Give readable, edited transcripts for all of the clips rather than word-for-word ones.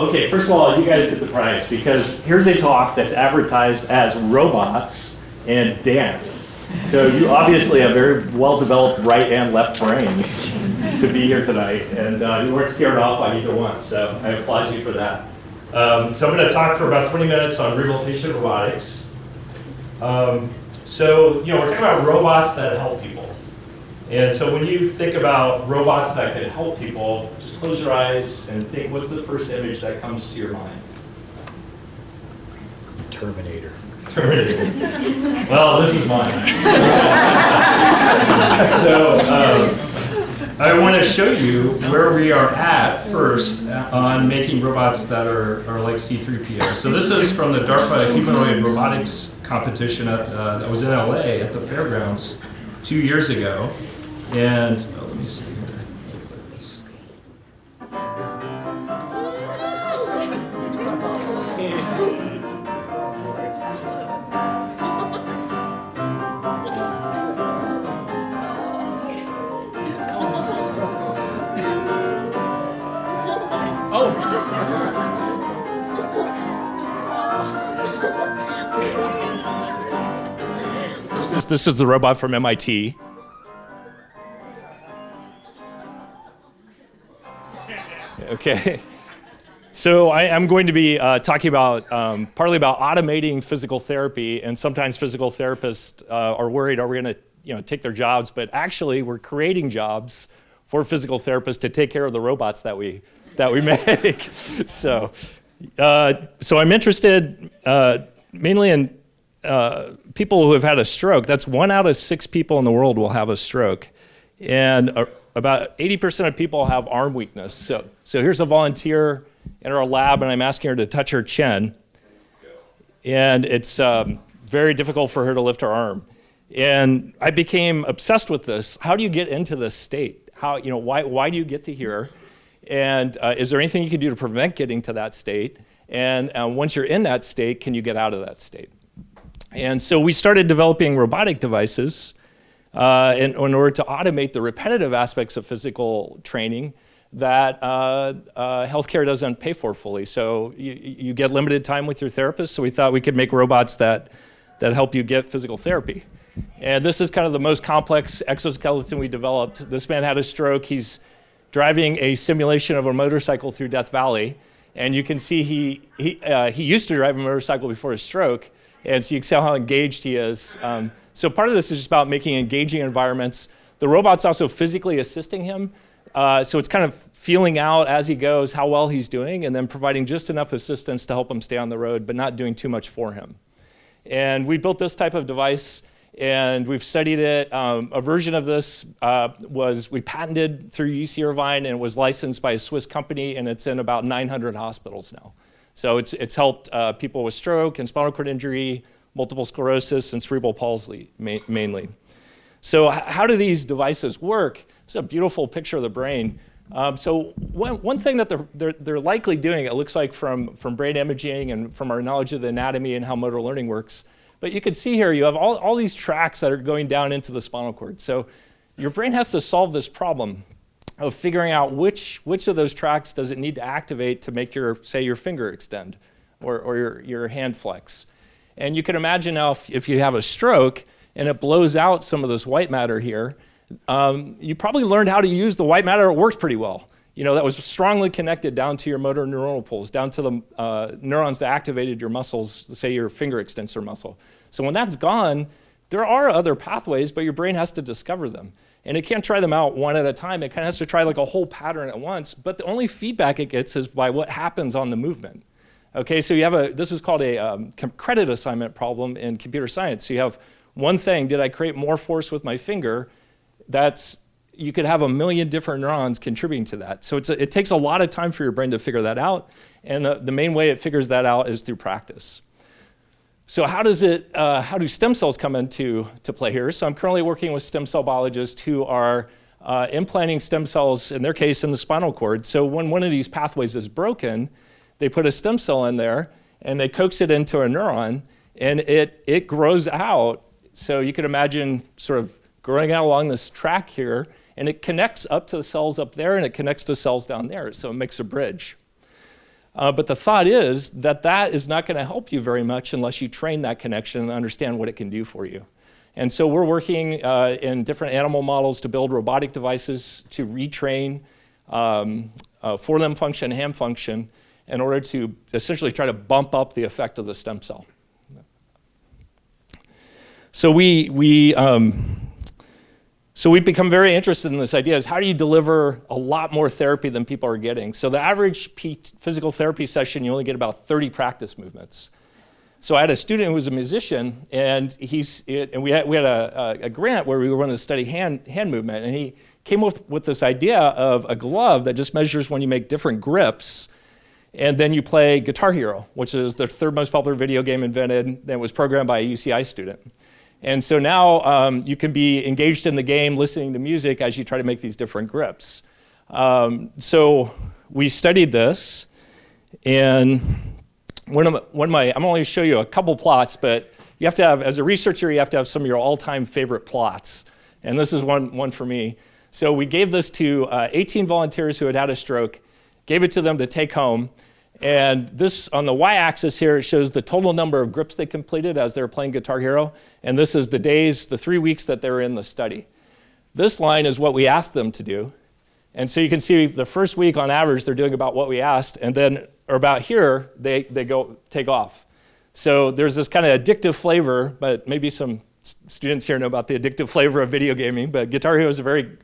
Well, okay, first of all, you guys get the prize because here's a talk that's advertised as robots and dance. So you obviously have very well-developed right and left brains to be here tonight, and you weren't scared off by either one, so I applaud you for that. So I'm going to talk for about 20 minutes on rehabilitation robotics. We're talking about robots that help people. And so when you think about robots that can help people, just close your eyes and think, what's the first image that comes to your mind? Terminator. Well, this is mine. I want to show you where we are at first on making robots that are like C-3PO. So this is from the DARPA humanoid robotics competition that was in LA at the fairgrounds 2 years ago. And let me see here. This is the robot from MIT. Okay, so I'm going to be talking about partly about automating physical therapy, and sometimes physical therapists are worried, are we going to take their jobs? But actually, we're creating jobs for physical therapists to take care of the robots that we make. So I'm interested mainly in people who have had a stroke. That's 1 out of 6 people in the world will have a stroke, and about 80% of people have arm weakness. So here's a volunteer in our lab, and I'm asking her to touch her chin. And it's very difficult for her to lift her arm. And I became obsessed with this. How do you get into this state? Why do you get to here? And is there anything you can do to prevent getting to that state? And once you're in that state, can you get out of that state? And so we started developing robotic devices in order to automate the repetitive aspects of physical training that healthcare doesn't pay for fully. So you get limited time with your therapist, so we thought we could make robots that help you get physical therapy. And this is kind of the most complex exoskeleton we developed. This man had a stroke. He's driving a simulation of a motorcycle through Death Valley, and you can see he used to drive a motorcycle before his stroke, and so you can see how engaged he is. So part of this is just about making engaging environments. The robot's also physically assisting him. So it's kind of feeling out as he goes how well he's doing, and then providing just enough assistance to help him stay on the road, but not doing too much for him. And we built this type of device, and we've studied it. A version of this we patented through UC Irvine, and it was licensed by a Swiss company, and it's in about 900 hospitals now. So it's helped people with stroke and spinal cord injury, multiple sclerosis, and cerebral palsy mainly. So how do these devices work? It's a beautiful picture of the brain. So one thing that they're likely doing, it looks like from brain imaging and from our knowledge of the anatomy and how motor learning works, but you can see here you have all these tracks that are going down into the spinal cord. So your brain has to solve this problem of figuring out which of those tracks does it need to activate to make your finger extend or your hand flex. And you can imagine now if you have a stroke and it blows out some of this white matter here, you probably learned how to use the white matter. It works pretty well. That was strongly connected down to your motor neuronal pools, down to the neurons that activated your muscles, say your finger extensor muscle. So when that's gone, there are other pathways, but your brain has to discover them. And it can't try them out one at a time. It kind of has to try like a whole pattern at once, but the only feedback it gets is by what happens on the movement. Okay, so you have this is called a credit assignment problem in computer science. So you have one thing, did I create more force with my finger? You could have 1 million different neurons contributing to that. So it takes a lot of time for your brain to figure that out. And the main way it figures that out is through practice. So how do stem cells come into play here? So I'm currently working with stem cell biologists who are implanting stem cells, in their case, in the spinal cord. So when one of these pathways is broken, they put a stem cell in there and they coax it into a neuron, and it grows out. So you can imagine sort of growing out along this track here, and it connects up to the cells up there, and it connects to cells down there. So it makes a bridge. But the thought is that that is not going to help you very much unless you train that connection and understand what it can do for you. And so we're working in different animal models to build robotic devices to retrain forelimb function, hand function, in order to essentially try to bump up the effect of the stem cell. So we've become very interested in this idea is how do you deliver a lot more therapy than people are getting? So the average physical therapy session, you only get about 30 practice movements. So I had a student who was a musician, and we had a grant where we were going to study hand movement, and he came up with this idea of a glove that just measures when you make different grips, and then you play Guitar Hero, which is the third most popular video game invented that was programmed by a UCI student. And so now you can be engaged in the game, listening to music as you try to make these different grips. So we studied this, and I'm only going to show you a couple plots, but you have to have, as a researcher, you have to have some of your all-time favorite plots. And this is one for me. So we gave this to 18 volunteers who had had a stroke, gave it to them to take home. And this, on the y-axis here, it shows the total number of grips they completed as they were playing Guitar Hero. And this is the 3 weeks that they were in the study. This line is what we asked them to do. And so you can see the first week, on average, they're doing about what we asked. And then, or about here, they go take off. So there's this kind of addictive flavor, but maybe some students here know about the addictive flavor of video gaming. But Guitar Hero is a very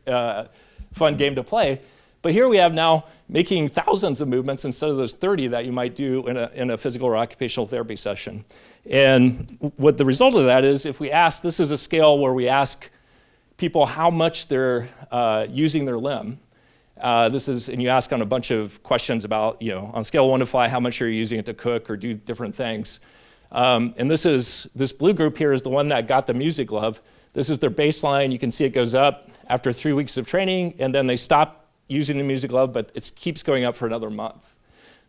fun game to play. But here we have now making thousands of movements instead of those 30 that you might do in a physical or occupational therapy session. And what the result of that is, if we ask, this is a scale where we ask people how much they're using their limb. And you ask on a bunch of questions about, on a scale of 1 to 5, how much you're using it to cook or do different things. And this blue group here is the one that got the music glove. This is their baseline. You can see it goes up after 3 weeks of training, and then they stop using the music glove, but it keeps going up for another month.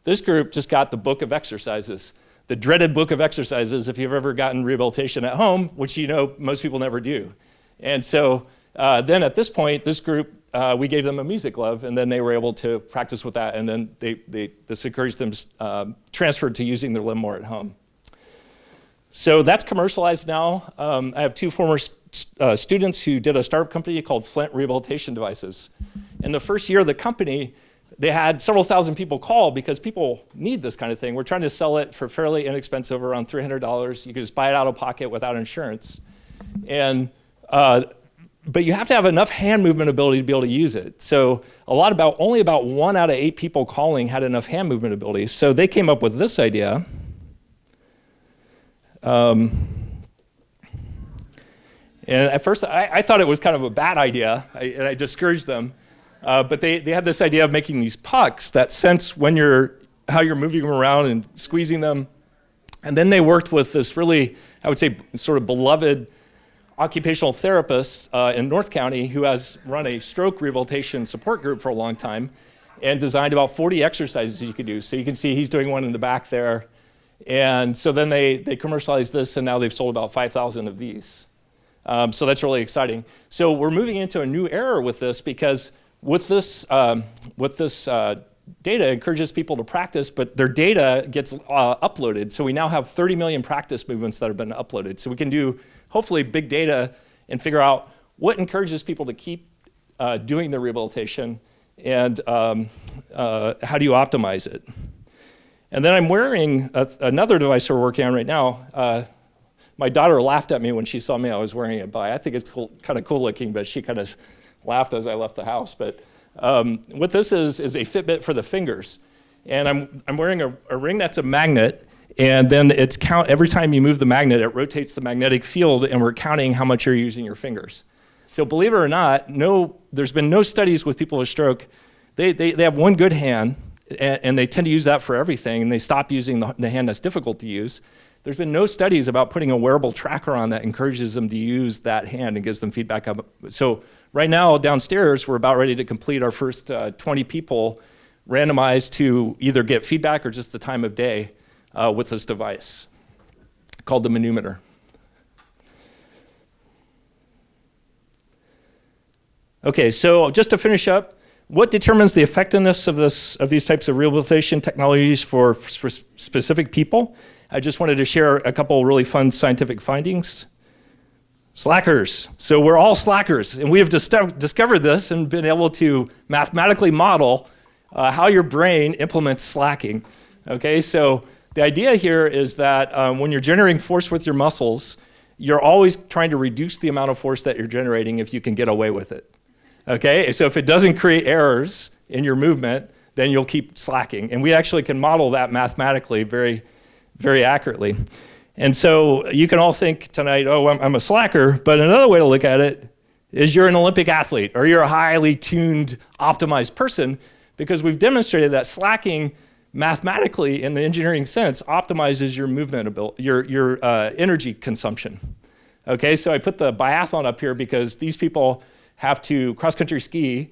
This group just got the book of exercises, the dreaded book of exercises if you've ever gotten rehabilitation at home, which most people never do. And so then at this point, this group, we gave them a music glove, and then they were able to practice with that, and then this encouraged them transferred to using their limb more at home. So that's commercialized now. I have 2 former students who did a startup company called Flint Rehabilitation Devices. In the first year of the company, they had several thousand people call because people need this kind of thing. We're trying to sell it for fairly inexpensive, around $300. You can just buy it out of pocket without insurance. And but you have to have enough hand movement ability to be able to use it. So only about 1 out of 8 people calling had enough hand movement ability. So they came up with this idea. And at first, I thought it was kind of a bad idea, and I discouraged them. But they had this idea of making these pucks that sense how you're moving them around and squeezing them. And then they worked with this really, I would say, sort of beloved occupational therapist in North County who has run a stroke rehabilitation support group for a long time and designed about 40 exercises you could do. So you can see he's doing one in the back there. And so then they commercialized this, and now they've sold about 5,000 of these. So that's really exciting. So we're moving into a new era with this because with this data encourages people to practice, but their data gets uploaded. So we now have 30 million practice movements that have been uploaded. So we can do, hopefully, big data and figure out what encourages people to keep doing the rehabilitation and how do you optimize it. And then I'm wearing another device we're working on right now. My daughter laughed at me when she saw me. I was wearing it, but I think it's kind of cool looking, but she kind of laughed as I left the house. But what this is a Fitbit for the fingers. And I'm wearing a ring that's a magnet, and then every time you move the magnet, it rotates the magnetic field, and we're counting how much you're using your fingers. So believe it or not, there's been no studies with people with stroke. They have one good hand, and they tend to use that for everything, and they stop using the hand that's difficult to use. There's been no studies about putting a wearable tracker on that encourages them to use that hand and gives them feedback. So right now, downstairs, we're about ready to complete our first 20 people randomized to either get feedback or just the time of day with this device called the Manumeter. Okay, so just to finish up, what determines the effectiveness of these types of rehabilitation technologies for specific people? I just wanted to share a couple really fun scientific findings. Slackers. So we're all slackers, and we have discovered this and been able to mathematically model how your brain implements slacking. Okay, so the idea here is that when you're generating force with your muscles, you're always trying to reduce the amount of force that you're generating if you can get away with it. Okay, so if it doesn't create errors in your movement, then you'll keep slacking. And we actually can model that mathematically very, very accurately. And so you can all think tonight, oh, I'm a slacker, but another way to look at it is you're an Olympic athlete, or you're a highly tuned, optimized person, because we've demonstrated that slacking mathematically, in the engineering sense, optimizes your movement ability, your energy consumption. Okay, so I put the biathlon up here because these people have to cross-country ski,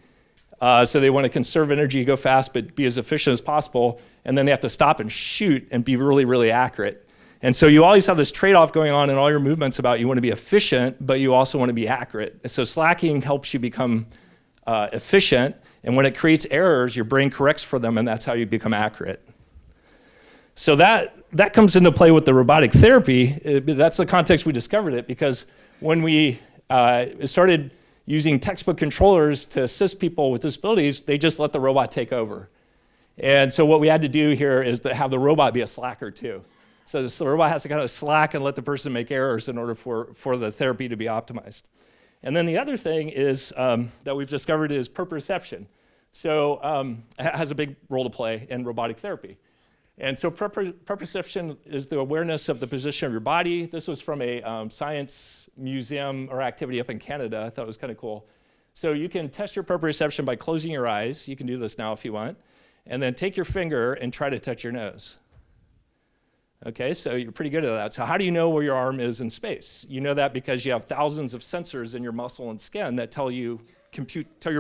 so they want to conserve energy, go fast, but be as efficient as possible, and then they have to stop and shoot and be really, really accurate. And so you always have this trade-off going on in all your movements about you want to be efficient, but you also want to be accurate. And so slacking helps you become efficient, and when it creates errors, your brain corrects for them, and that's how you become accurate. So that comes into play with the robotic therapy. That's the context we discovered it, because when we started using textbook controllers to assist people with disabilities, they just let the robot take over. And so what we had to do here is to have the robot be a slacker too. So the robot has to kind of slack and let the person make errors in order for the therapy to be optimized. And then the other thing is that we've discovered is proprioception. So it has a big role to play in robotic therapy. And so proprioception is the awareness of the position of your body. This was from a science museum or activity up in Canada. I thought it was kind of cool. So you can test your proprioception by closing your eyes. You can do this now if you want. And then take your finger and try to touch your nose. Okay, so you're pretty good at that. So how do you know where your arm is in space? You know that because you have thousands of sensors in your muscle and skin that tell your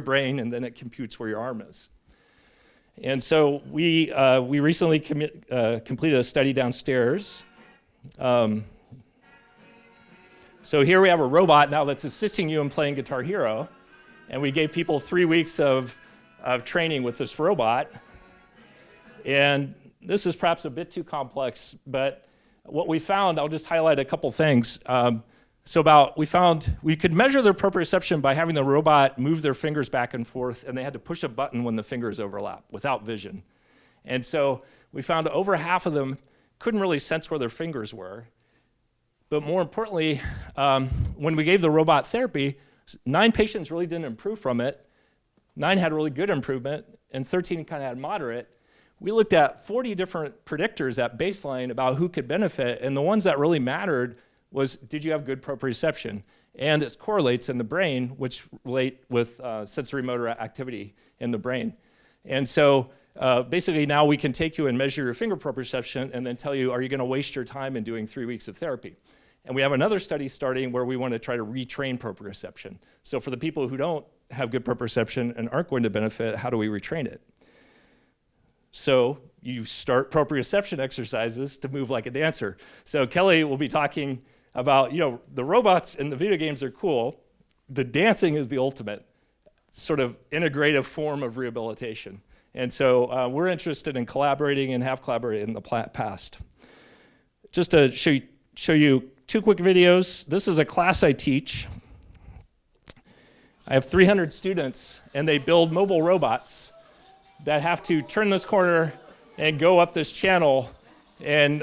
brain, and then it computes where your arm is. And so we recently completed a study downstairs. So here we have a robot now that's assisting you in playing Guitar Hero, and we gave people 3 weeks of training with this robot. And this is perhaps a bit too complex, but what we found, I'll just highlight a couple things. We found we could measure their proprioception by having the robot move their fingers back and forth, and they had to push a button when the fingers overlap without vision. And so we found over half of them couldn't really sense where their fingers were. But more importantly, when we gave the robot therapy, 9 patients really didn't improve from it. 9 had really good improvement, and 13 kind of had moderate. We looked at 40 different predictors at baseline about who could benefit, and the ones that really mattered was, did you have good proprioception? And it correlates in the brain, which relate with sensory motor activity in the brain. And so basically now we can take you and measure your finger proprioception and then tell you, are you going to waste your time in doing 3 weeks of therapy? And we have another study starting where we want to try to retrain proprioception. So for the people who don't have good proprioception and aren't going to benefit, how do we retrain it? So you start proprioception exercises to move like a dancer. So Kelli will be talking about, the robots in the video games are cool. The dancing is the ultimate sort of integrative form of rehabilitation. And so we're interested in collaborating and have collaborated in the past. Just to show you 2 quick videos. This is a class I teach. I have 300 students, and they build mobile robots that have to turn this corner and go up this channel and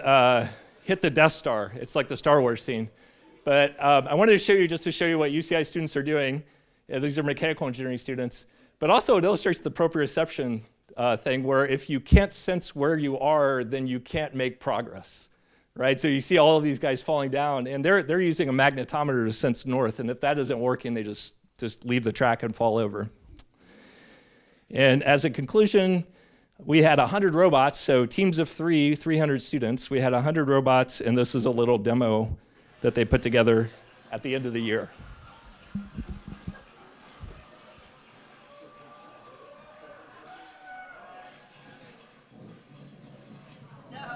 hit the Death Star. It's like the Star Wars scene. But I wanted to show you, just to show you what UCI students are doing. These are mechanical engineering students. But also it illustrates the proprioception thing, where if you can't sense where you are, then you can't make progress, right? So you see all of these guys falling down, and they're using a magnetometer to sense north, and if that isn't working, they just leave the track and fall over. And as a conclusion, we had 100 robots, so teams of 300 students. We had 100 robots, and this is a little demo that they put together at the end of the year.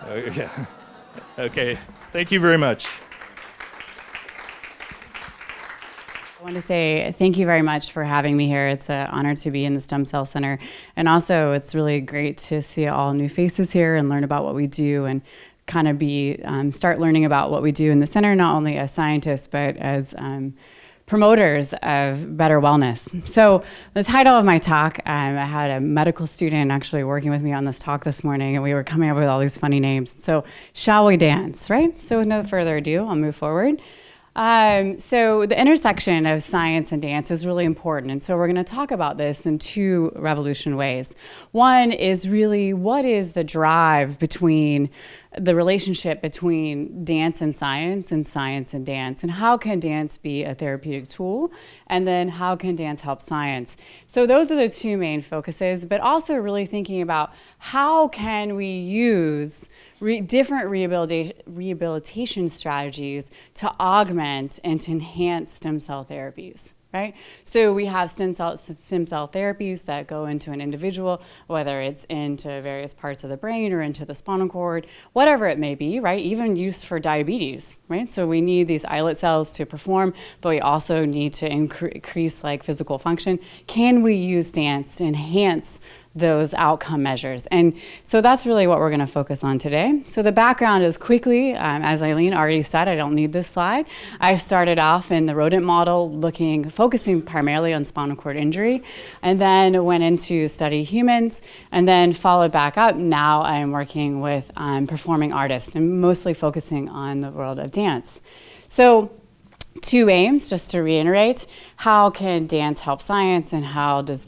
Okay. Okay, thank you very much. I want to say thank you very much for having me here. It's an honor to be in the Stem Cell Center. And also, it's really great to see all new faces here and learn about what we do and kind of start learning about what we do in the center, not only as scientists, but as promoters of better wellness. So the title of my talk, I had a medical student actually working with me on this talk this morning, and we were coming up with all these funny names. So shall we dance, right? So with no further ado, I'll move forward. So the intersection of science and dance is really important. And so we're going to talk about this in two revolution ways. One is really what is the drive between the relationship between dance and science and dance, and how can dance be a therapeutic tool, and then how can dance help science. So those are the two main focuses, but also really thinking about how can we use different rehabilitation strategies to augment and to enhance stem cell therapies. Right? So we have stem cell therapies that go into an individual, whether it's into various parts of the brain or into the spinal cord, whatever it may be, right? Even used for diabetes, right? So we need these islet cells to perform, but we also need to increase like physical function. Can we use dance to enhance those outcome measures? And so that's really what we're going to focus on today. So the background is quickly, as Eileen already said, I don't need this slide. I started off in the rodent model focusing primarily on spinal cord injury, and then went into study humans, and then followed back up. Now I'm working with performing artists and mostly focusing on the world of dance. So two aims, just to reiterate: how can dance help science, and how does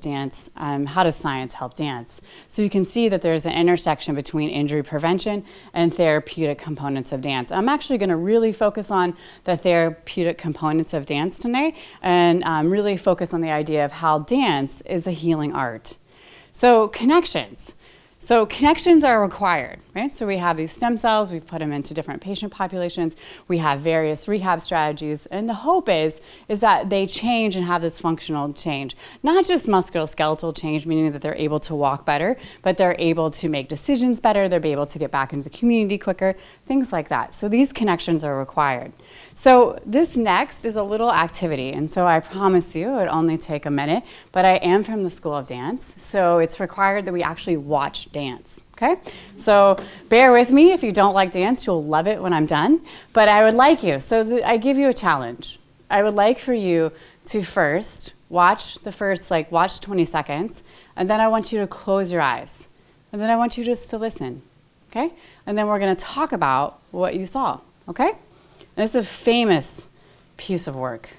science help dance? So you can see that there's an intersection between injury prevention and therapeutic components of dance. I'm actually going to really focus on the therapeutic components of dance tonight, and really focus on the idea of how dance is a healing art. So connections. So connections are required, right? So we have these stem cells, we've put them into different patient populations, we have various rehab strategies, and the hope is that they change and have this functional change. Not just musculoskeletal change, meaning that they're able to walk better, but they're able to make decisions better, they'll be able to get back into the community quicker, things like that. So these connections are required. So this next is a little activity, and so I promise you it only take a minute, but I am from the School of Dance, so it's required that we actually watch dance, okay? So bear with me. If you don't like dance, you'll love it when I'm done, but I would like you, I give you a challenge. I would like for you to first watch 20 seconds, and then I want you to close your eyes, and then I want you just to listen, okay? And then we're gonna talk about what you saw, okay? And this is a famous piece of work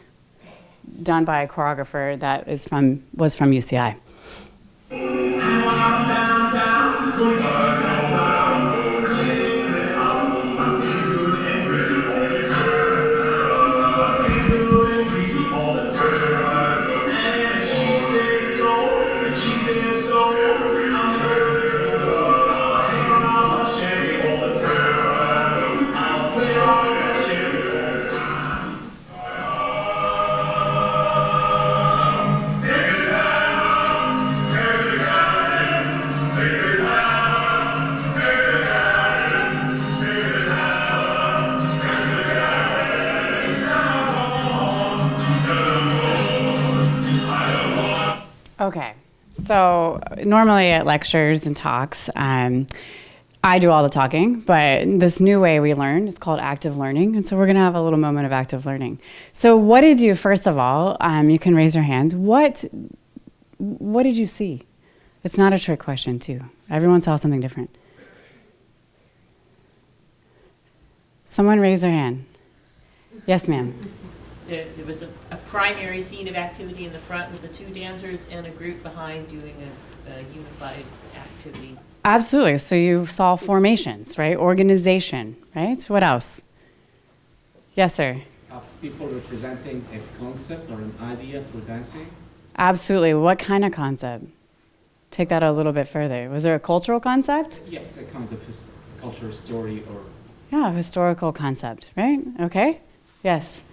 done by a choreographer that was from UCI. Okay, so normally at lectures and talks, I do all the talking, but this new way we learn is called active learning, and so we're gonna have a little moment of active learning. So what did you, first of all, you can raise your hand, what did you see? It's not a trick question too. Everyone saw something different. Someone raise their hand. Yes, ma'am. There was a primary scene of activity in the front with the two dancers and a group behind doing a unified activity. Absolutely. So you saw formations, right? Organization, right? What else? Yes, sir. People representing a concept or an idea through dancing. Absolutely. What kind of concept? Take that a little bit further. Was there a cultural concept? Yes, a kind of cultural story or... Yeah, a historical concept, right? Okay. Yes.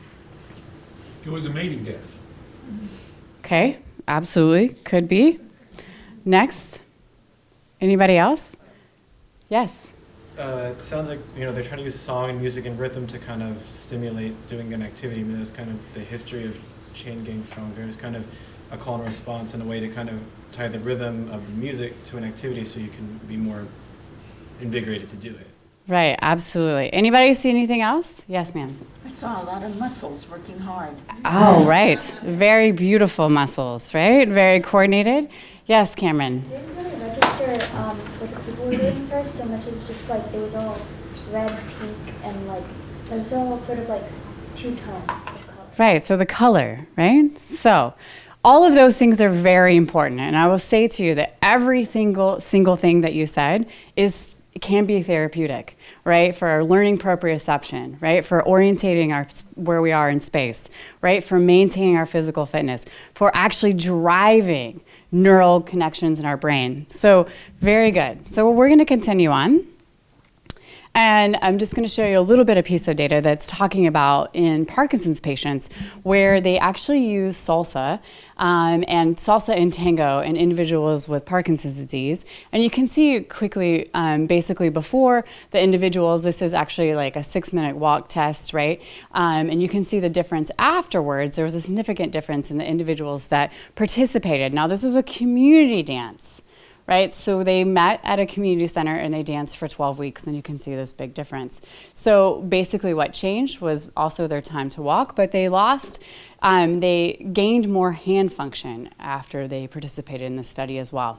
It was a mating dance. Okay, absolutely, could be. Next, anybody else? Yes. It sounds like they're trying to use song and music and rhythm to kind of stimulate doing an activity. I mean, that's kind of the history of chain gang songs, right? It's kind of a call and response and a way to kind of tie the rhythm of the music to an activity so you can be more invigorated to do it. Right, absolutely. Anybody see anything else? Yes, ma'am. I saw a lot of muscles working hard. Oh, right. Very beautiful muscles, right? Very coordinated. Yes, Cameron. I didn't really register what the people were doing first so much as just like it was all red, pink, and like it was all sort of like two tones of color. Right, so the color, right? So all of those things are very important. And I will say to you that every single thing that you said can be therapeutic, right? For learning proprioception, right? For orientating where we are in space, right? For maintaining our physical fitness, for actually driving neural connections in our brain. So very good. So we're going to continue on. And I'm just going to show you a little bit of piece of data that's talking about in Parkinson's patients where they actually use salsa and salsa and tango in individuals with Parkinson's disease. And you can see quickly, basically before the individuals, this is actually like a 6-minute walk test, right? And you can see the difference afterwards. There was a significant difference in the individuals that participated. Now, this was a community dance. Right, so they met at a community center and they danced for 12 weeks, and you can see this big difference. So basically what changed was also their time to walk, but they gained more hand function after they participated in the study as well.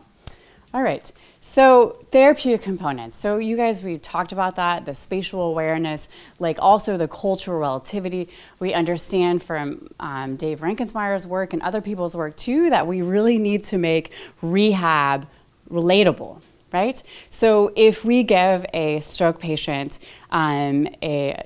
All right, so therapeutic components. So you guys, we talked about that, the spatial awareness, like also the cultural relativity. We understand from Dave Reinkensmeyer's work and other people's work too that we really need to make rehab relatable, right? So if we give a stroke patient, an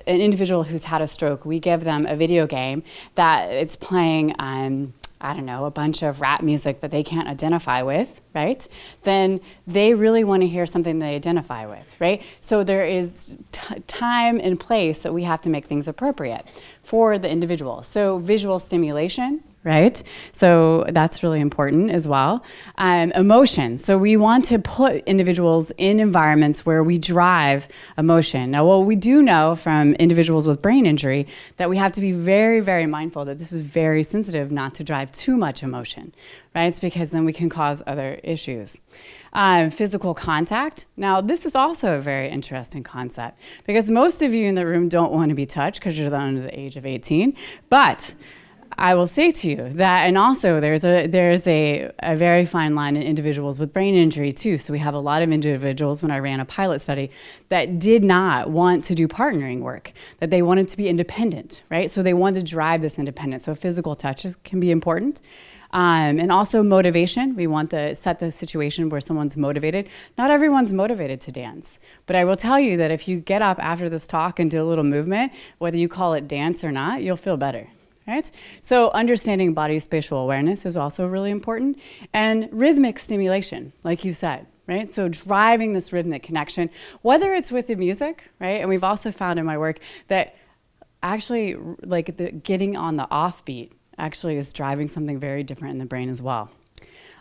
individual who's had a stroke, we give them a video game that it's playing, I don't know, a bunch of rap music that they can't identify with, right? Then they really want to hear something they identify with, right? So there is time and place that we have to make things appropriate for the individual. So visual stimulation, right? So that's really important as well. Emotion. So we want to put individuals in environments where we drive emotion. Now, what we do know from individuals with brain injury that we have to be very, very mindful that this is very sensitive not to drive too much emotion, right? It's because then we can cause other issues. Physical contact. Now, this is also a very interesting concept because most of you in the room don't want to be touched because you're under the age of 18, but I will say to you that, and also there's a very fine line in individuals with brain injury too. So we have a lot of individuals when I ran a pilot study that did not want to do partnering work, that they wanted to be independent, right? So they wanted to drive this independence. So physical touches can be important. And also motivation. We want to set the situation where someone's motivated. Not everyone's motivated to dance, but I will tell you that if you get up after this talk and do a little movement, whether you call it dance or not, you'll feel better. Right? So understanding body spatial awareness is also really important. And rhythmic stimulation, like you said, right? So driving this rhythmic connection, whether it's with the music, right? And we've also found in my work that actually like the getting on the offbeat actually is driving something very different in the brain as well.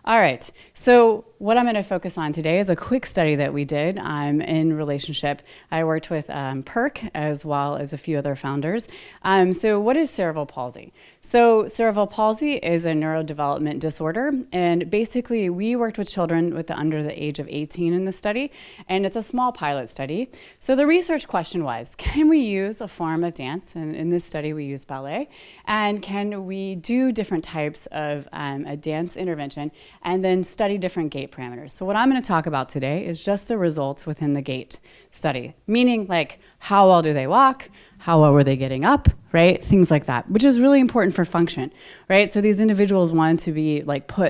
All right, so what I'm going to focus on today is a quick study that we did in relationship. I worked with PERC as well as a few other founders. So what is cerebral palsy? So cerebral palsy is a neurodevelopment disorder, and basically we worked with children under the age of 18 in the study, and it's a small pilot study. So the research question was, can we use a form of dance? And in this study we used ballet, and can we do different types of a dance intervention and then study different gait parameters. So what I'm going to talk about today is just the results within the gait study, meaning like how well do they walk, how well were they getting up, right? Things like that, which is really important for function, right? So these individuals wanted to be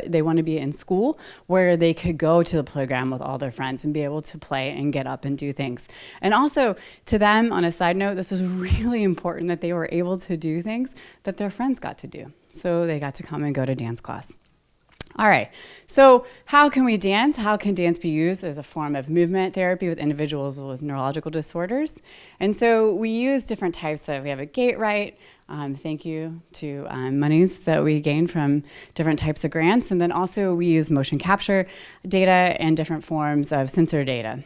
they want to be in school where they could go to the playground with all their friends and be able to play and get up and do things. And also to them, on a side note, this was really important that they were able to do things that their friends got to do. So they got to come and go to dance class. All right, so how can we dance? How can dance be used as a form of movement therapy with individuals with neurological disorders? And so we use different types we have a gait right, Thank you to monies that we gain from different types of grants. And then also we use motion capture data and different forms of sensor data.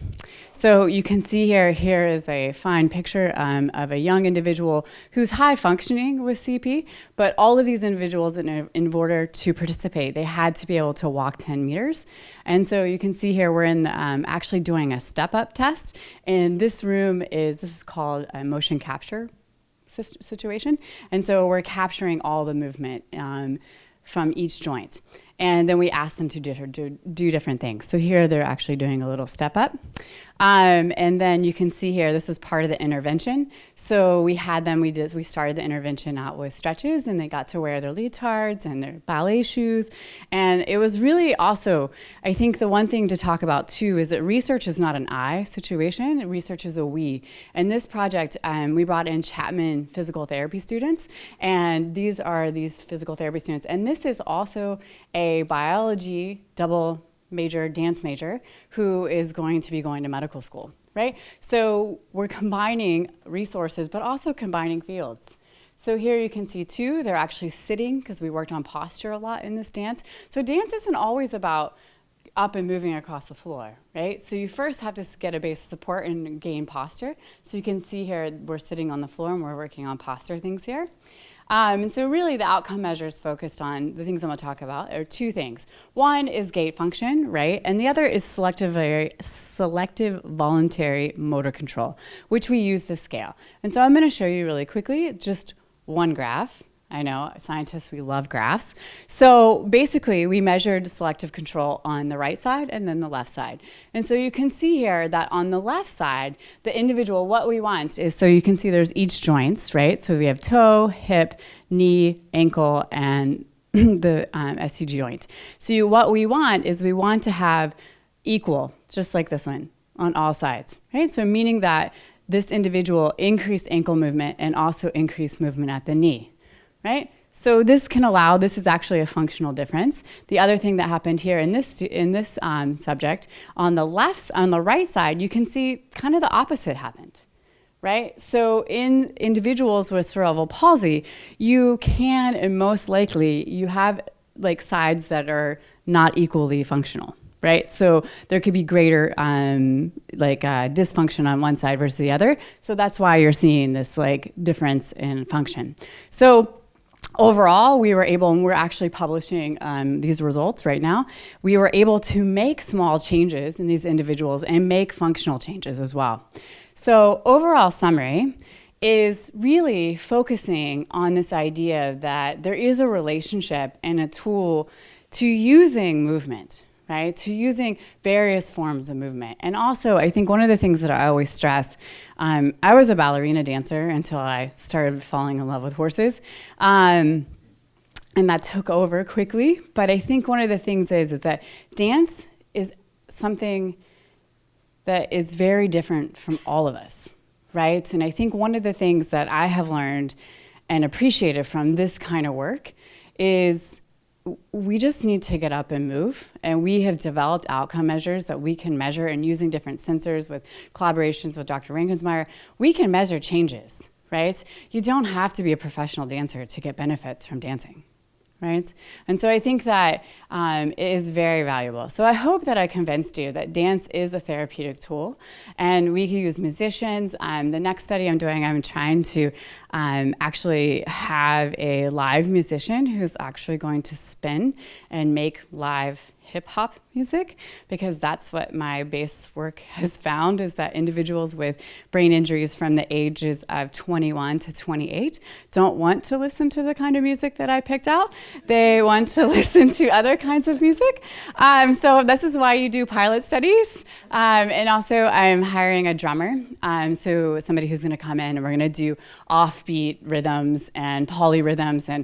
So you can see here is a fine picture of a young individual who's high functioning with CP, but all of these individuals, in order to participate, they had to be able to walk 10 meters. And so you can see here we're in actually doing a step-up test. And this is called a motion capture situation. And so we're capturing all the movement from each joint. And then we ask them to do different things. So here they're actually doing a little step up. And then you can see here, this is part of the intervention. So we started the intervention out with stretches, and they got to wear their leotards and their ballet shoes. And it was really also, I think the one thing to talk about too is that research is not an I situation, research is a we. And this project, we brought in Chapman physical therapy students, and these are these physical therapy students. And this is also a biology double major, dance major, who is going to be going to medical school, right? So we're combining resources, but also combining fields. So here you can see too, they're actually sitting because we worked on posture a lot in this dance. So dance isn't always about up and moving across the floor, right? So you first have to get a base of support and gain posture. So you can see here, we're sitting on the floor and we're working on posture things here. And so really the outcome measures focused on the things I'm gonna talk about are two things. One is gait function, right? And the other is selective voluntary motor control, which we use this scale. And so I'm gonna show you really quickly just one graph. I know, scientists, we love graphs. So basically, we measured selective control on the right side and then the left side. And so you can see here that on the left side, the individual, what we want is, so you can see there's each joints, right? So we have toe, hip, knee, ankle, and the SCG joint. So what we want is we want to have equal, just like this one, on all sides, right? So meaning that this individual increased ankle movement and also increased movement at the knee. Right? So this is actually a functional difference. The other thing that happened here in this subject, on the right side, you can see kind of the opposite happened, right? So in individuals with cerebral palsy, you can, and most likely, you have like sides that are not equally functional. Right, so there could be greater dysfunction on one side versus the other. So that's why you're seeing this like difference in function. So overall, we were able, and we're actually publishing these results right now, we were able to make small changes in these individuals and make functional changes as well. So overall summary is really focusing on this idea that there is a relationship and a tool to using movement, right? To using various forms of movement. And also, I think one of the things that I always stress, I was a ballerina dancer until I started falling in love with horses. And that took over quickly. But I think one of the things is that dance is something that is very different from all of us, right? And I think one of the things that I have learned and appreciated from this kind of work is we just need to get up and move, and we have developed outcome measures that we can measure, and using different sensors with collaborations with Dr. Reinkensmeyer, we can measure changes, right? You don't have to be a professional dancer to get benefits from dancing, right? And so I think that it is very valuable. So I hope that I convinced you that dance is a therapeutic tool, and we can use musicians. The next study I'm doing, I'm trying to actually have a live musician who's actually going to spin and make live hip-hop music, because that's what my base work has found, is that individuals with brain injuries from the ages of 21 to 28 don't want to listen to the kind of music that I picked out. They want to listen to other kinds of music. So this is why you do pilot studies. And also I'm hiring a drummer, so somebody who's gonna come in, and we're gonna do offbeat rhythms and polyrhythms. And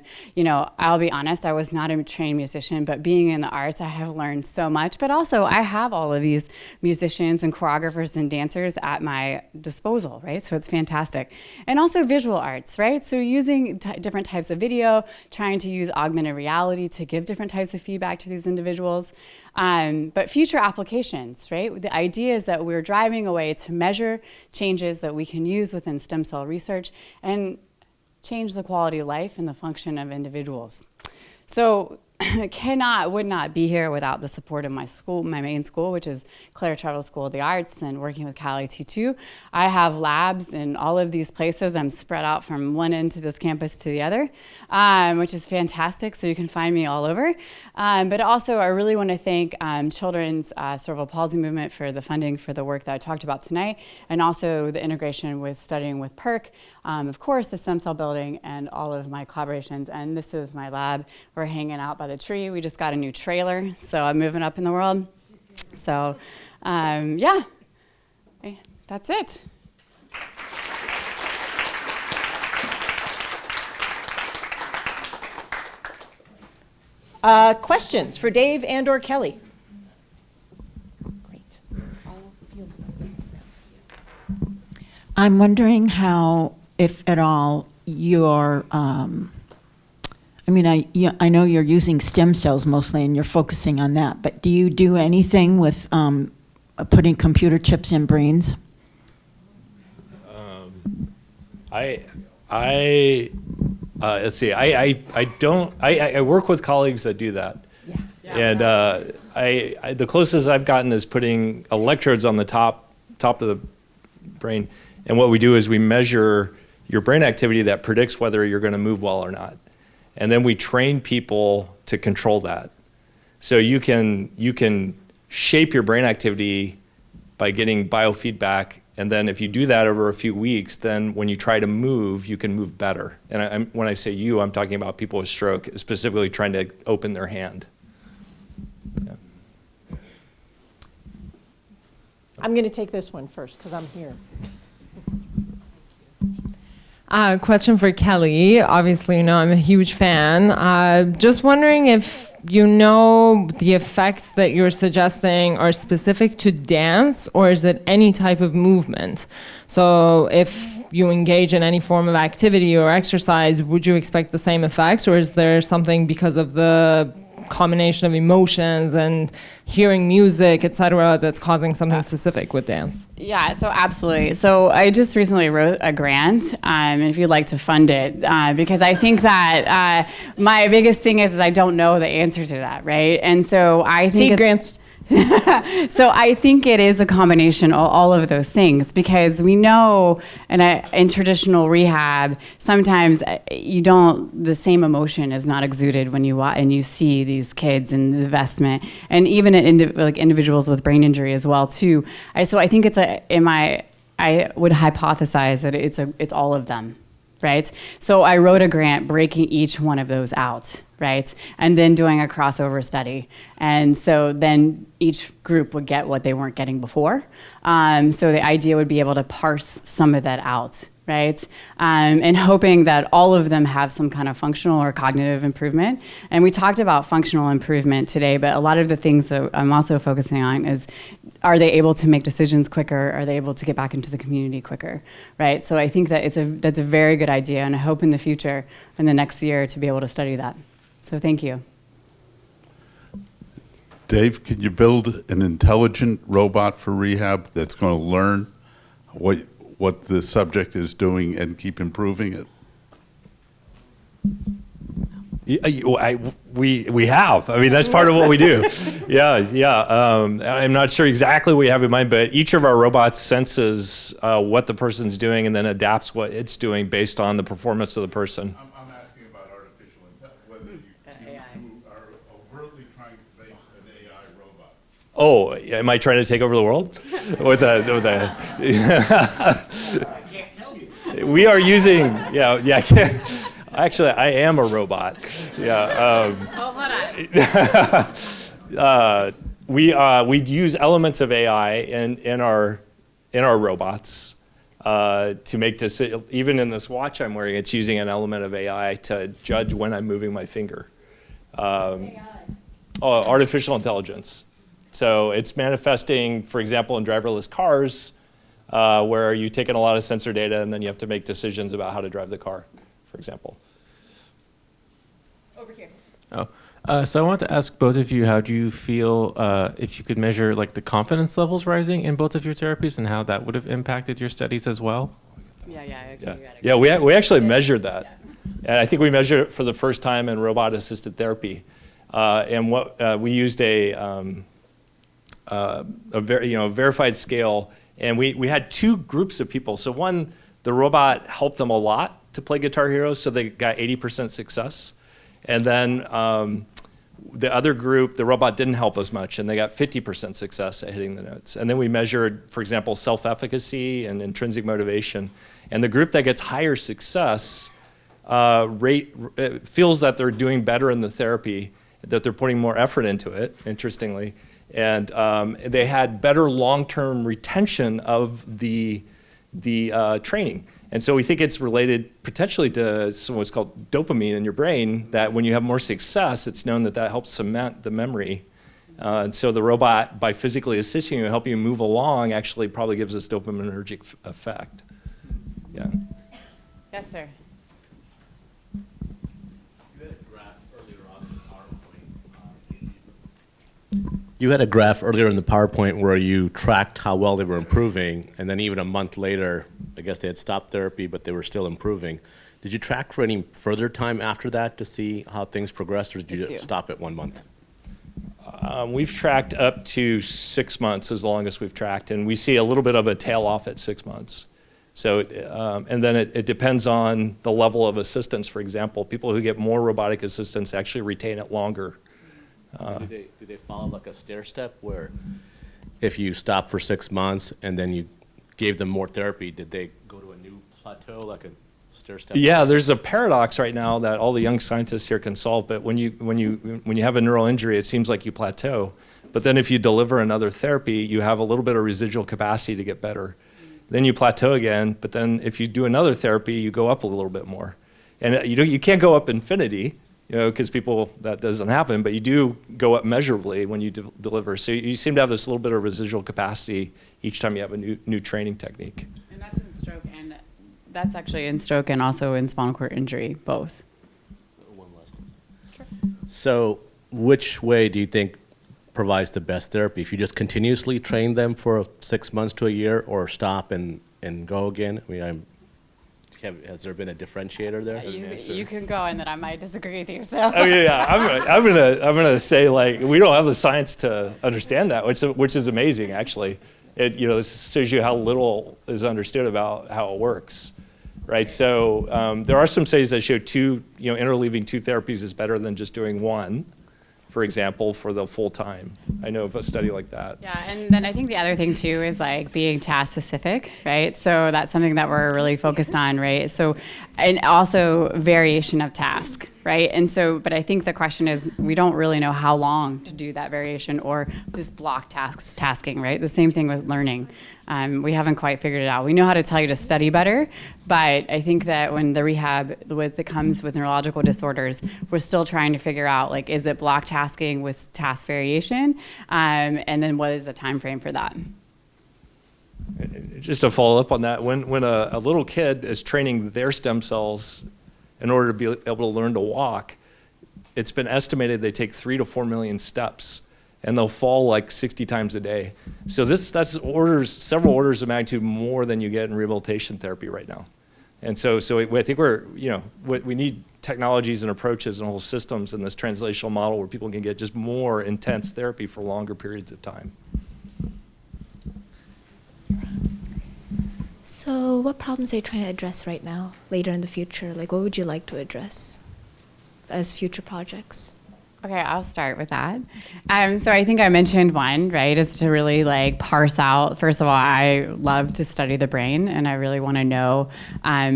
I'll be honest, I was not a trained musician, but being in the arts, I have learned so much. But also I have all of these musicians and choreographers and dancers at my disposal, right? So it's fantastic. And also visual arts, right? So using different types of video, trying to use augmented reality to give different types of feedback to these individuals. But future applications, right? The idea is that we're driving a way to measure changes that we can use within stem cell research. And change the quality of life and the function of individuals. So would not be here without the support of my school, my main school, which is Clare Travel School of the Arts, and working with Cali T2. I have labs in all of these places. I'm spread out from one end to this campus to the other, which is fantastic, so you can find me all over. But also, I really want to thank Children's Cerebral Palsy Movement for the funding for the work that I talked about tonight, and also the integration with studying with PERC, of course, the stem cell building, and all of my collaborations. And this is my lab. We're hanging out by the tree. We just got a new trailer, so I'm moving up in the world. So, yeah, that's it. Questions for Dave and/or Kelli? Great. I'm wondering how, if at all, you're, I know you're using stem cells mostly and you're focusing on that, but do you do anything with putting computer chips in brains? Let's see. I work with colleagues that do that, and the closest I've gotten is putting electrodes on the top of the brain, and what we do is we measure your brain activity that predicts whether you're going to move well or not, and then we train people to control that. So you can shape your brain activity by getting biofeedback. And then if you do that over a few weeks, then when you try to move, you can move better. And when I say you, I'm talking about people with stroke, specifically trying to open their hand. Yeah. I'm going to take this one first because I'm here. Question for Kelli. Obviously, I'm a huge fan. Just wondering if the effects that you're suggesting are specific to dance, or is it any type of movement? So if you engage in any form of activity or exercise, would you expect the same effects, or is there something because of the combination of emotions and hearing music, etc., that's causing something specific with dance? Yeah, so absolutely. So I just recently wrote a grant, and if you'd like to fund it, because I think that my biggest thing is I don't know the answer to that, right? And so I think grants. So I think it is a combination of all of those things, because we know in traditional rehab, sometimes the same emotion is not exuded when you see these kids in the vestment, and even individuals with brain injury as well too. So I think I would hypothesize that it's all of them. Right? So I wrote a grant breaking each one of those out, right? And then doing a crossover study. And so then each group would get what they weren't getting before. So the idea would be able to parse some of that out, right? And hoping that all of them have some kind of functional or cognitive improvement. And we talked about functional improvement today, but a lot of the things that I'm also focusing on is, are they able to make decisions quicker? Are they able to get back into the community quicker, right? So I think that that's a very good idea, and I hope in the future, in the next year, to be able to study that. So thank you. Dave, can you build an intelligent robot for rehab that's going to learn what the subject is doing and keep improving it? We have. I mean, that's part of what we do. Yeah. I'm not sure exactly what you have in mind, but each of our robots senses what the person's doing and then adapts what it's doing based on the performance of the person. I'm asking about artificial intelligence, whether you are overtly trying to make an AI robot. Oh, am I trying to take over the world? I can't tell you. We are using, actually, I am a robot. Yeah. We use elements of AI in our robots to make decisions. Even in this watch I'm wearing, it's using an element of AI to judge when I'm moving my finger. Artificial intelligence. So it's manifesting, for example, in driverless cars, where you've taken a lot of sensor data and then you have to make decisions about how to drive the car, for example. Over here. So I want to ask both of you, how do you feel if you could measure the confidence levels rising in both of your therapies, and how that would have impacted your studies as well? Yeah, we actually measured that. And I think we measured it for the first time in robot-assisted therapy. And what we used a verified scale, and we had two groups of people. So one, the robot helped them a lot to play Guitar Hero, so they got 80% success. And then the other group, the robot didn't help as much, and they got 50% success at hitting the notes. And then we measured, for example, self-efficacy and intrinsic motivation. And the group that gets higher success feels that they're doing better in the therapy, that they're putting more effort into it, interestingly. And they had better long-term retention of the training. And so we think it's related potentially to what's called dopamine in your brain, that when you have more success, it's known that that helps cement the memory. And so the robot, by physically assisting you and helping you move along, actually probably gives this dopaminergic effect. Yeah. Yes, sir. You had a graph earlier in the PowerPoint where you tracked how well they were improving, and then even a month later, I guess they had stopped therapy, but they were still improving. Did you track for any further time after that to see how things progressed, or did you just stop at 1 month? We've tracked up to 6 months, as long as we've tracked, and we see a little bit of a tail off at 6 months. So, and then it depends on the level of assistance. For example, people who get more robotic assistance actually retain it longer. Do they follow like a stair step where if you stop for 6 months and then you gave them more therapy, did they go to a new plateau, like a stair step? Yeah, there's a paradox right now that all the young scientists here can solve. But when you have a neural injury, it seems like you plateau. But then if you deliver another therapy, you have a little bit of residual capacity to get better. Then you plateau again. But then if you do another therapy, you go up a little bit more. And you can't go up infinity, because that doesn't happen, but you do go up measurably when you deliver. So you seem to have this little bit of residual capacity each time you have a new training technique. And that's in stroke, and that's actually in stroke and also in spinal cord injury, both. One last question. Sure. So which way do you think provides the best therapy? If you just continuously train them for 6 months to a year, or stop and go again? I mean, has there been a differentiator there? You can go, and then I might disagree with you. So. Oh yeah, I'm gonna say, like, we don't have the science to understand that, which is amazing actually. This shows you how little is understood about how it works, right? So there are some studies that show interleaving two therapies is better than just doing one, for example, for the full time. I know of a study like that. Yeah, and then I think the other thing too is like being task specific, right? So that's something that we're really focused on, right? So, and also variation of task, right? And so, but I think the question is, we don't really know how long to do that variation or this block tasking, right? The same thing with learning. We haven't quite figured it out. We know how to tell you to study better, but I think that when the rehab comes with neurological disorders, we're still trying to figure out, like, is it block tasking with task variation? And then what is the time frame for that? Just to follow up on that, when a little kid is training their stem cells in order to be able to learn to walk, it's been estimated they take 3 to 4 million steps, and they'll fall like 60 times a day. So that's several orders of magnitude more than you get in rehabilitation therapy right now. And so I think we need technologies and approaches and whole systems in this translational model where people can get just more intense therapy for longer periods of time. So what problems are you trying to address right now, later in the future? Like, what would you like to address as future projects? Okay, I'll start with that. So I think I mentioned one, right, is to really like parse out. First of all, I love to study the brain, and I really want to know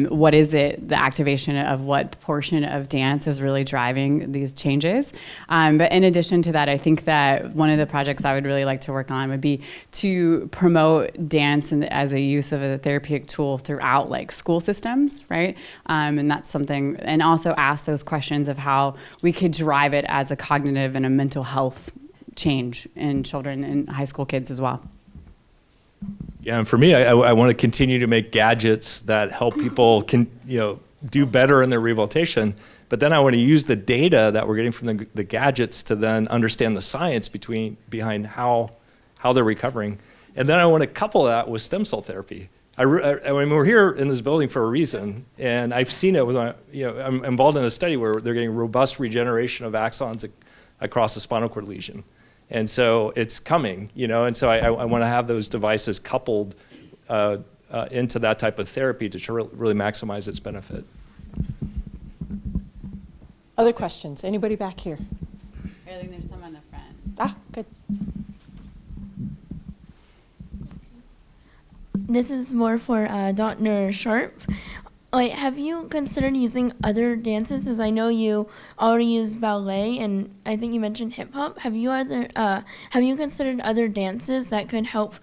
what is it, the activation of what portion of dance is really driving these changes. But in addition to that, I think that one of the projects I would really like to work on would be to promote dance as a use of a therapeutic tool throughout like school systems, right? And that's something, and also ask those questions of how we could drive it as a cognitive and a mental health change in children and high school kids as well. Yeah, and for me, I want to continue to make gadgets that help people do better in their rehabilitation. But then I want to use the data that we're getting from the gadgets to then understand the science behind how they're recovering. And then I want to couple that with stem cell therapy, I mean, we're here in this building for a reason, and I've seen it with my, I'm involved in a study where they're getting robust regeneration of axons across the spinal cord lesion. And so it's coming, and so I want to have those devices coupled into that type of therapy to really maximize its benefit. Other questions? Anybody back here? I think there's some on the front. Ah, good. This is more for Dr. Sharp. Have you considered using other dances? As I know you already use ballet, and I think you mentioned hip hop. Have you considered other dances that could help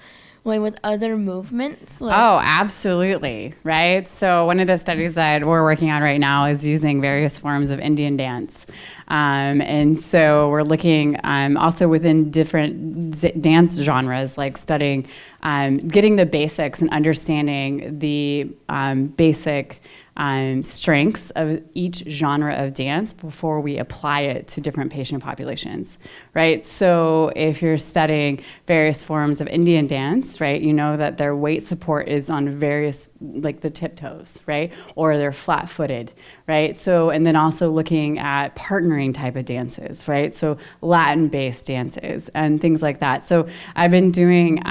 with other movements? Oh, absolutely, right? So one of the studies that we're working on right now is using various forms of Indian dance. And so we're looking also within different dance genres, like studying, getting the basics and understanding the basic strengths of each genre of dance before we apply it to different patient populations, right? So if you're studying various forms of Indian dance, right, you know that their weight support is on various, like the tiptoes, right? Or they're flat-footed, right? So, and then also looking at partnering type of dances, right? So Latin-based dances and things like that. So I've been doing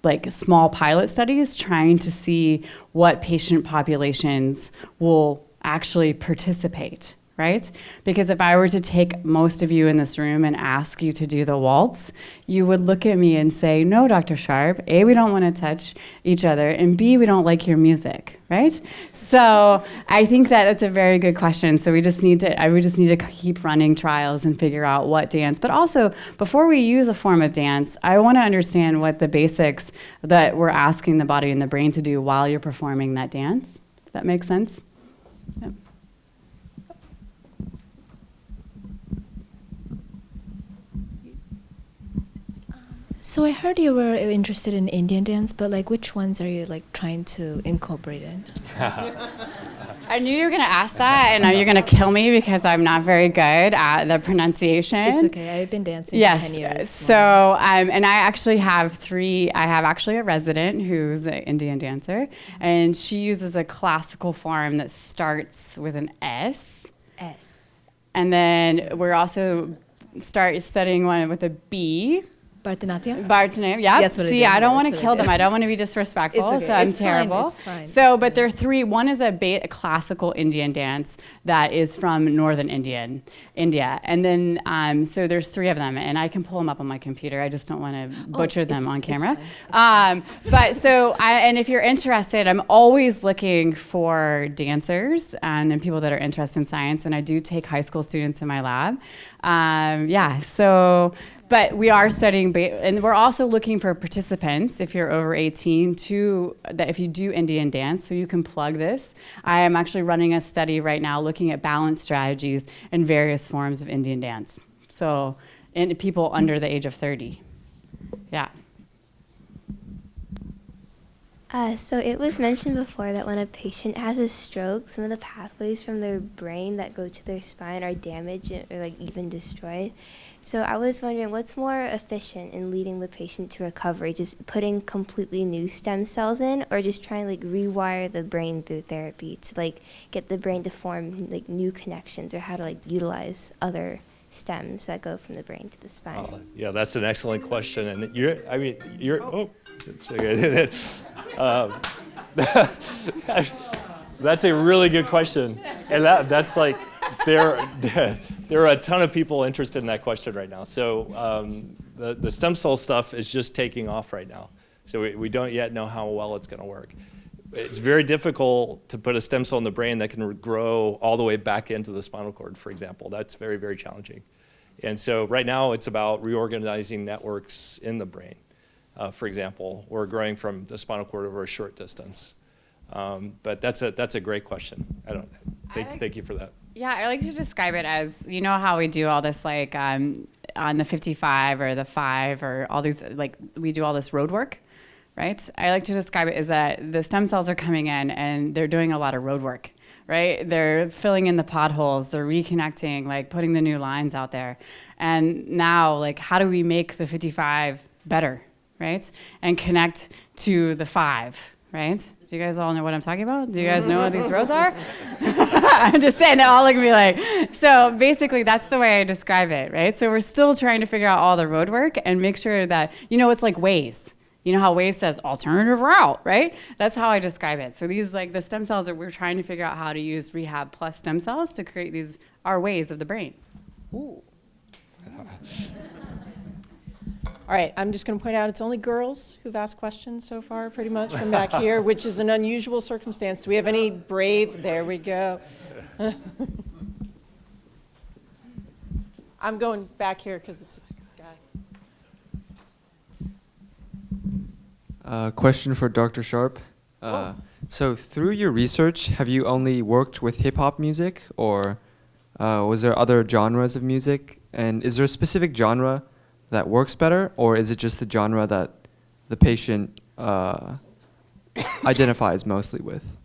like small pilot studies trying to see what patient populations will actually participate, right? Because if I were to take most of you in this room and ask you to do the waltz, you would look at me and say, no, Dr. Sharp, A, we don't want to touch each other, and B, we don't like your music, right? So I think that it's a very good question. So we just need to keep running trials and figure out what dance. But also, before we use a form of dance, I want to understand what the basics that we're asking the body and the brain to do while you're performing that dance. Does that make sense? Yep. So I heard you were interested in Indian dance, but like which ones are you like trying to incorporate in? I knew you were going to ask that, and now you're going to kill me because I'm not very good at the pronunciation. It's okay. I've been dancing for 10 years. So, and I actually have three. I have actually a resident who's an Indian dancer, and she uses a classical form that starts with an S. S. And then we're also studying one with a B. Bharatanatyam? Bharatanatyam, yeah. That's what See, I don't want to kill them. them. I don't want to be disrespectful, It's okay. so I'm It's terrible. Fine. It's fine. So, but there are three. One is a classical Indian dance that is from northern India. And then, so there's three of them, and I can pull them up on my computer. I just don't want to butcher them on camera. But so, and if you're interested, I'm always looking for dancers and people that are interested in science, and I do take high school students in my lab. But we are studying, and we're also looking for participants, if you're over 18, that if you do Indian dance, so you can plug this. I am actually running a study right now looking at balance strategies in various forms of Indian dance. So, in people under the age of 30. Yeah. So it was mentioned before that when a patient has a stroke, some of the pathways from their brain that go to their spine are damaged or like even destroyed. So I was wondering, what's more efficient in leading the patient to recovery? Just putting completely new stem cells in, or just trying to like rewire the brain through therapy to like get the brain to form like new connections, or how to like utilize other stems that go from the brain to the spine? Yeah, that's an excellent question, and that's a really good question, and that's like there are a ton of people interested in that question right now. So the stem cell stuff is just taking off right now. So we don't yet know how well it's going to work. It's very difficult to put a stem cell in the brain that can grow all the way back into the spinal cord, for example. That's very, very challenging. And so right now it's about reorganizing networks in the brain, for example, or growing from the spinal cord over a short distance. But that's a great question. Thank you for that. Yeah, I like to describe it as, you know how we do all this like on the 55 or the 5 or all these, like we do all this road work, right? I like to describe it as that the stem cells are coming in and they're doing a lot of road work, right? They're filling in the potholes, they're reconnecting, like putting the new lines out there. And now, like, how do we make the 55 better, right? And connect to the 5, right? Do you guys all know what I'm talking about? Do you guys know what these roads are? I'm just saying, all look at me like. So basically, that's the way I describe it, right? So we're still trying to figure out all the road work and make sure that, it's like Waze. You know how Waze says alternative route, right? That's how I describe it. So these, like the stem cells, that we're trying to figure out how to use Rehab plus stem cells to create these, our ways of the brain. Ooh. All right, I'm just going to point out it's only girls who've asked questions so far, pretty much, from back here, which is an unusual circumstance. Do we have any brave? There we go. I'm going back here because it's a guy. Question for Dr. Sharp. So through your research, have you only worked with hip-hop music, or was there other genres of music? And is there a specific genre that works better, or is it just the genre that the patient identifies mostly with?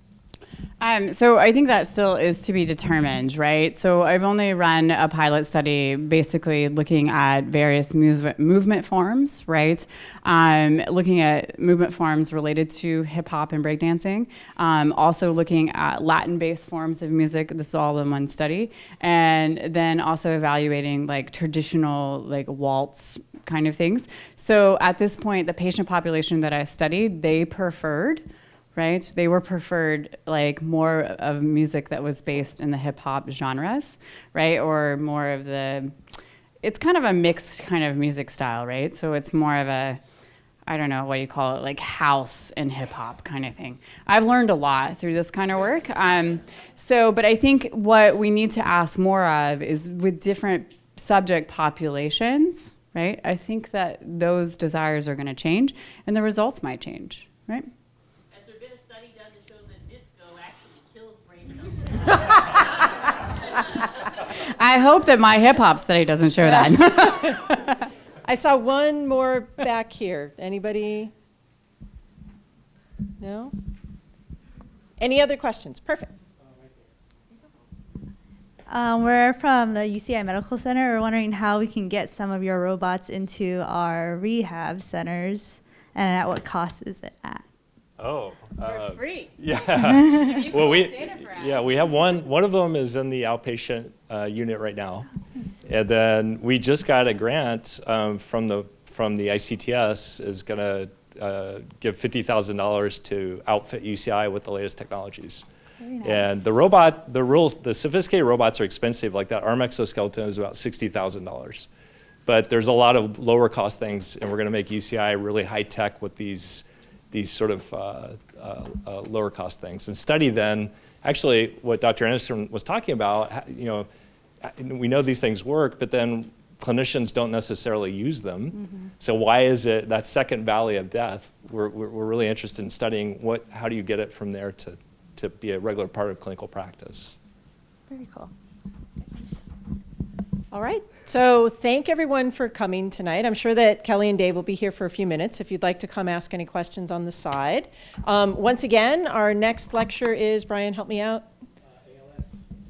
So I think that still is to be determined, right? So I've only run a pilot study basically looking at various movement forms, right? Looking at movement forms related to hip hop and breakdancing. Also looking at Latin-based forms of music. This is all in one study. And then also evaluating like traditional like waltz kind of things. So at this point, the patient population that I studied, they preferred, right? They were preferred like more of music that was based in the hip hop genres, right? Or more of it's kind of a mixed kind of music style, right? So it's more of a, I don't know what you call it, like house and hip hop kind of thing. I've learned a lot through this kind of work. But I think what we need to ask more of is with different subject populations, right? I think that those desires are going to change and the results might change, right? I hope that my hip hop study doesn't show that. I saw one more back here. Anybody? No? Any other questions? Perfect. We're from the UCI Medical Center. We're wondering how we can get some of your robots into our rehab centers and at what cost is it at? Oh, for free. Yeah. Well, we have one of them is in the outpatient unit right now, and then we just got a grant from the ICTS is going to give $50,000 to outfit UCI with the latest technologies. Very nice. And the sophisticated robots are expensive. Like that arm exoskeleton is about $60,000, but there's a lot of lower cost things, and we're going to make UCI really high tech with these sort of lower cost things. And study then, actually what Dr. Anderson was talking about, we know these things work, but then clinicians don't necessarily use them. Mm-hmm. So why is it that second valley of death? We're really interested in studying how do you get it from there to be a regular part of clinical practice. Very cool. All right. So thank everyone for coming tonight. I'm sure that Kelly and Dave will be here for a few minutes if you'd like to come ask any questions on the side. Once again, our next lecture is, Brian, help me out.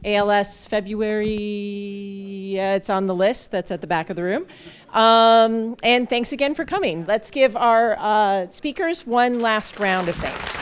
ALS February, it's on the list that's at the back of the room. And thanks again for coming. Let's give our speakers one last round of thanks.